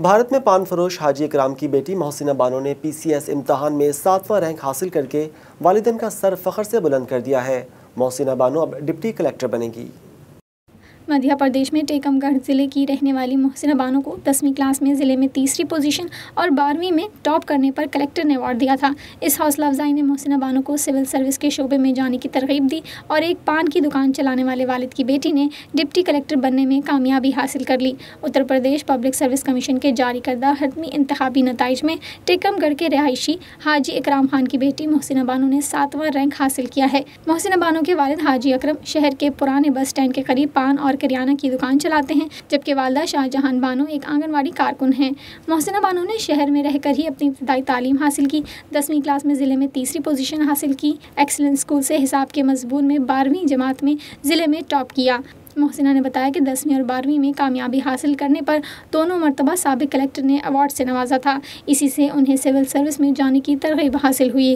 भारत में पान फरोश हाजी इकराम की बेटी मोहसिना बानो ने PCS इम्तहान में 7वां रैंक हासिल करके वालिदैन का सर फख्र से बुलंद कर दिया है। मोहसिना बानो अब डिप्टी कलेक्टर बनेगी। मध्य प्रदेश में टीकमगढ़ जिले की रहने वाली मोहसिना बानो को 10वीं क्लास में जिले में तीसरी पोजीशन और 12वीं में टॉप करने पर कलेक्टर ने अवार्ड दिया था। इस हौसला अफजाई ने मोहसिना बानो को सिविल सर्विस के शोबे में जाने की तरगीब दी और एक पान की दुकान चलाने वाले वालिद की बेटी ने डिप्टी कलेक्टर बनने में कामयाबी हासिल कर ली। Uttar Pradesh public service commission के जारी करदा हतमी इंतखाबी नताइज में टीकमगढ़ के रिहायशी हाजी इकराम खान की बेटी मोहसिना बानो ने 7वां रैंक हासिल किया है। मोहसिना बानो के वालिद हाजी अकरम शहर के पुराने बस स्टैंड के करीब पान और करियाना की दुकान चलाते हैं, जबकि वालदा शाहजहान बानो एक आंगनवाड़ी कारकुन हैं। मोहसिना बानो ने शहर में रहकर ही अपनी इब्तदाई तालीम हासिल की। 10वीं क्लास में जिले में तीसरी पोजीशन हासिल की। एक्सीलेंस स्कूल से हिसाब के मजमून में 12वीं जमात में जिले में टॉप किया। मोहसिना ने बताया कि 10वीं और 12वीं में कामयाबी हासिल करने पर दोनों मरतबा साबिक कलेक्टर ने अवार्ड से नवाजा था। इसी से उन्हें सिविल सर्विस में जाने की तरगीब हासिल हुई।